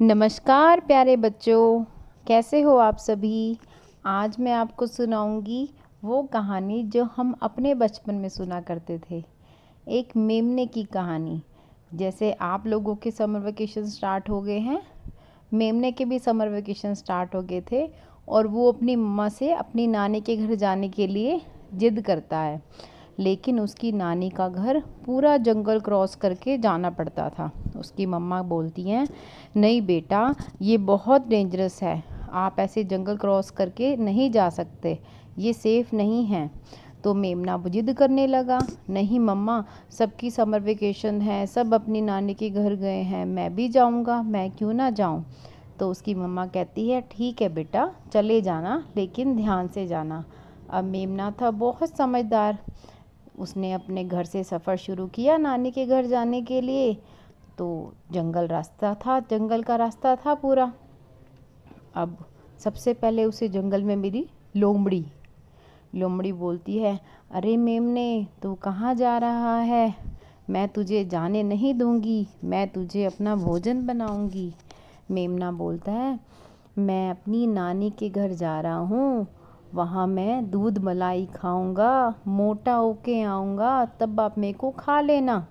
नमस्कार प्यारे बच्चों, कैसे हो आप सभी। आज मैं आपको सुनाऊंगी वो कहानी जो हम अपने बचपन में सुना करते थे। एक मेमने की कहानी। जैसे आप लोगों के समर वेकेशन स्टार्ट हो गए हैं, मेमने के भी समर वेकेशन स्टार्ट हो गए थे और वो अपनी मम्मा से अपनी नानी के घर जाने के लिए जिद करता है। लेकिन उसकी नानी का घर पूरा जंगल क्रॉस करके जाना पड़ता था। उसकी मम्मा बोलती हैं, नहीं बेटा, ये बहुत डेंजरस है, आप ऐसे जंगल क्रॉस करके नहीं जा सकते, ये सेफ़ नहीं है। तो मेमना जिद करने लगा, नहीं मम्मा, सबकी समर वेकेशन है, सब अपनी नानी के घर गए हैं, मैं भी जाऊंगा, मैं क्यों ना जाऊं। तो उसकी मम्मा कहती है, ठीक है बेटा, चले जाना, लेकिन ध्यान से जाना। अब मेमना था बहुत समझदार। उसने अपने घर से सफ़र शुरू किया नानी के घर जाने के लिए। तो जंगल का रास्ता था पूरा। अब सबसे पहले उसे जंगल में मिली लोमड़ी। लोमड़ी बोलती है, अरे मेमने, तू कहाँ जा रहा है? मैं तुझे जाने नहीं दूंगी, मैं तुझे अपना भोजन बनाऊंगी। मेमना बोलता है, मैं अपनी नानी के घर जा रहा हूँ, वहाँ मैं दूध मलाई खाऊंगा, मोटा होके आऊँगा, तब आप मेरे को खा लेना।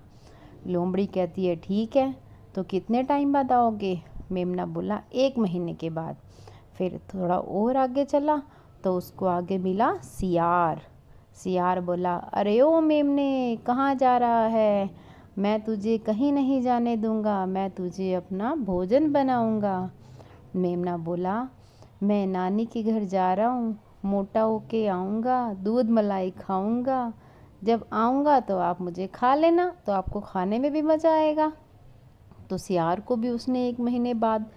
लोमड़ी कहती है, ठीक है, तो कितने टाइम बाद आओगे? मेमना बोला, 1 महीने के बाद। फिर थोड़ा और आगे चला तो उसको आगे मिला सियार। सियार बोला, अरे ओ मेमने, कहाँ जा रहा है? मैं तुझे कहीं नहीं जाने दूंगा, मैं तुझे अपना भोजन बनाऊंगा। मेमना बोला, मैं नानी के घर जा रहा हूँ, मोटा होके आऊँगा, दूध मलाई खाऊँगा, जब आऊँगा तो आप मुझे खा लेना, तो आपको खाने में भी मज़ा आएगा। तो सियार को भी उसने 1 महीने बाद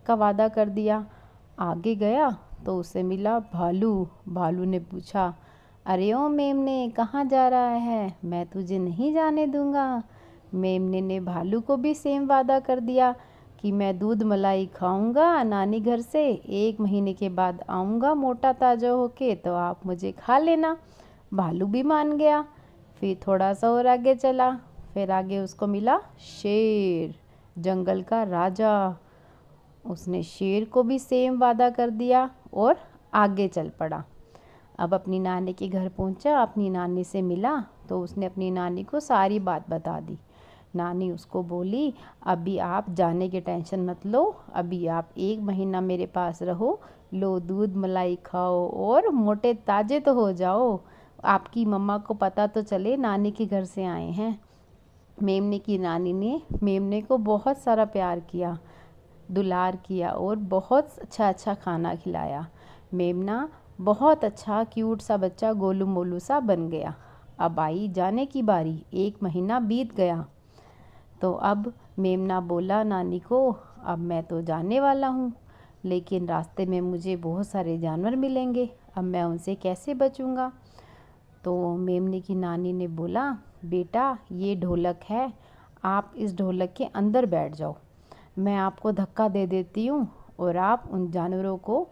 का वादा कर दिया। आगे गया तो उसे मिला भालू। भालू ने पूछा, अरे ओ मेमने, कहाँ जा रहा है? मैं तुझे नहीं जाने दूंगा। मेमने ने भालू को भी सेम वादा कर दिया कि मैं दूध मलाई खाऊंगा नानी घर से, 1 महीने के बाद आऊँगा मोटा ताजा होके, तो आप मुझे खा लेना। भालू भी मान गया। फिर थोड़ा सा और आगे चला, फिर आगे उसको मिला शेर, जंगल का राजा। उसने शेर को भी सेम वादा कर दिया और आगे चल पड़ा। अब अपनी नानी के घर पहुंचा, अपनी नानी से मिला तो उसने अपनी नानी को सारी बात बता दी। नानी उसको बोली, अभी आप जाने की टेंशन मत लो, अभी आप 1 महीना मेरे पास रहो, लो दूध मलाई खाओ और मोटे ताजे तो हो जाओ, आपकी मम्मा को पता तो चले नानी के घर से आए हैं। मेमने की नानी ने मेमने को बहुत सारा प्यार किया, दुलार किया और बहुत अच्छा अच्छा खाना खिलाया। मेमना बहुत अच्छा क्यूट सा बच्चा गोलू मोलू सा बन गया। अब आई जाने की बारी, 1 महीना बीत गया। तो अब मेमना बोला नानी को, अब मैं तो जाने वाला हूँ, लेकिन रास्ते में मुझे बहुत सारे जानवर मिलेंगे, अब मैं उनसे कैसे बचूँगा? तो मेमने की नानी ने बोला, बेटा ये ढोलक है, आप इस ढोलक के अंदर बैठ जाओ, मैं आपको धक्का दे देती हूँ और आप उन जानवरों को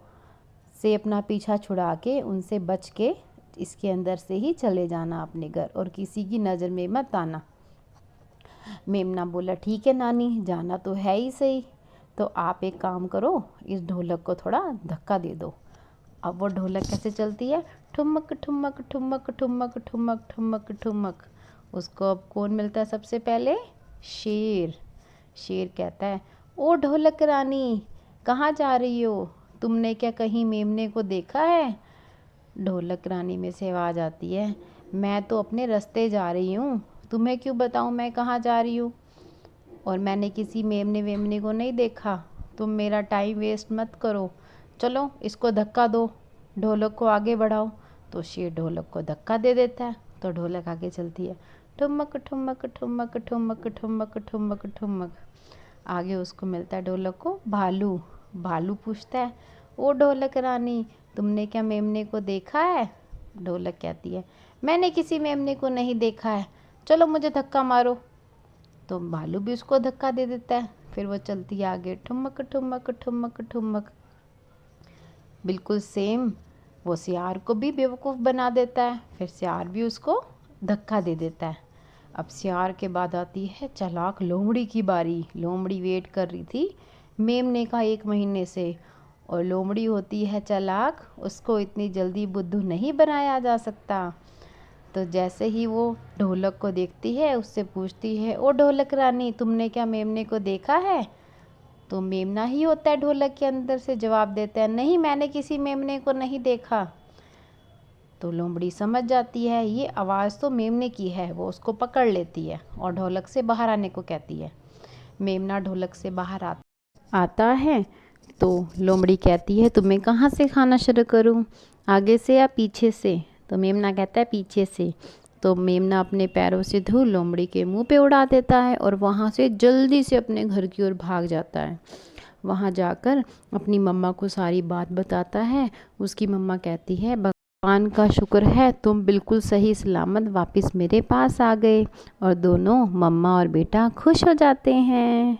से अपना पीछा छुड़ा के उनसे बच के इसके अंदर से ही चले जाना अपने घर, और किसी की नज़र में मत आना। मेमना बोला, ठीक है नानी, जाना तो है ही सही, तो आप एक काम करो, इस ढोलक को थोड़ा धक्का दे दो। अब वो ढोलक कैसे चलती है, ठुमक ठुमक ठुमक ठुमक ठुमक ठुमक ठुमक। उसको अब कौन मिलता है सबसे पहले? शेर। शेर कहता है, ओ ढोलक रानी, कहाँ जा रही हो? तुमने क्या कहीं मेमने को देखा है? ढोलक रानी में से आवाज़ आती है, मैं तो अपने रास्ते जा रही हूँ, तुम्हें क्यों बताऊँ मैं कहाँ जा रही हूँ? और मैंने किसी मेमने वेमने को नहीं देखा, तुम मेरा टाइम वेस्ट मत करो, चलो इसको धक्का दो, ढोलक को आगे बढ़ाओ। तो शेर ढोलक को धक्का दे देता है, तो ढोलक आगे चलती है, ठुमक ठुमक ठुमक ठुमक ठुमक ठुमक ठुमक। आगे उसको मिलता है ढोलक को भालू। भालू पूछता है, ओ ढोलक रानी, तुमने क्या मेमने को देखा है? ढोलक कहती है, मैंने किसी मेमने को नहीं देखा है, चलो मुझे धक्का मारो। तो भालू भी उसको धक्का दे देता है, फिर वो चलती है आगे, ठुमक ठुमक ठुमक ठुमक। बिल्कुल सेम वो सियार को भी बेवकूफ़ बना देता है, फिर सियार भी उसको धक्का दे देता है। अब सियार के बाद आती है चालाक लोमड़ी की बारी। लोमड़ी वेट कर रही थी मेमने कहा 1 महीने से। और लोमड़ी होती है चालाक, उसको इतनी जल्दी बुद्धू नहीं बनाया जा सकता। तो जैसे ही वो ढोलक को देखती है, उससे पूछती है, ओ ढोलक रानी, तुमने क्या मेमने को देखा है? तो मेमना ही होता है ढोलक के अंदर से जवाब देता है, नहीं, मैंने किसी मेमने को नहीं देखा। तो लोमड़ी समझ जाती है ये आवाज़ तो मेमने की है, वो उसको पकड़ लेती है और ढोलक से बाहर आने को कहती है। मेमना ढोलक से बाहर आता है तो लोमड़ी कहती है, तुम्हें कहाँ से खाना शुरू करूँ, आगे से या पीछे से? तो मेमना कहता है पीछे से। तो मेमना अपने पैरों से धूल लोमड़ी के मुंह पे उड़ा देता है और वहाँ से जल्दी से अपने घर की ओर भाग जाता है। वहाँ जाकर अपनी मम्मा को सारी बात बताता है। उसकी मम्मा कहती है, भगवान का शुक्र है तुम बिल्कुल सही सलामत वापस मेरे पास आ गए। और दोनों मम्मा और बेटा खुश हो जाते हैं।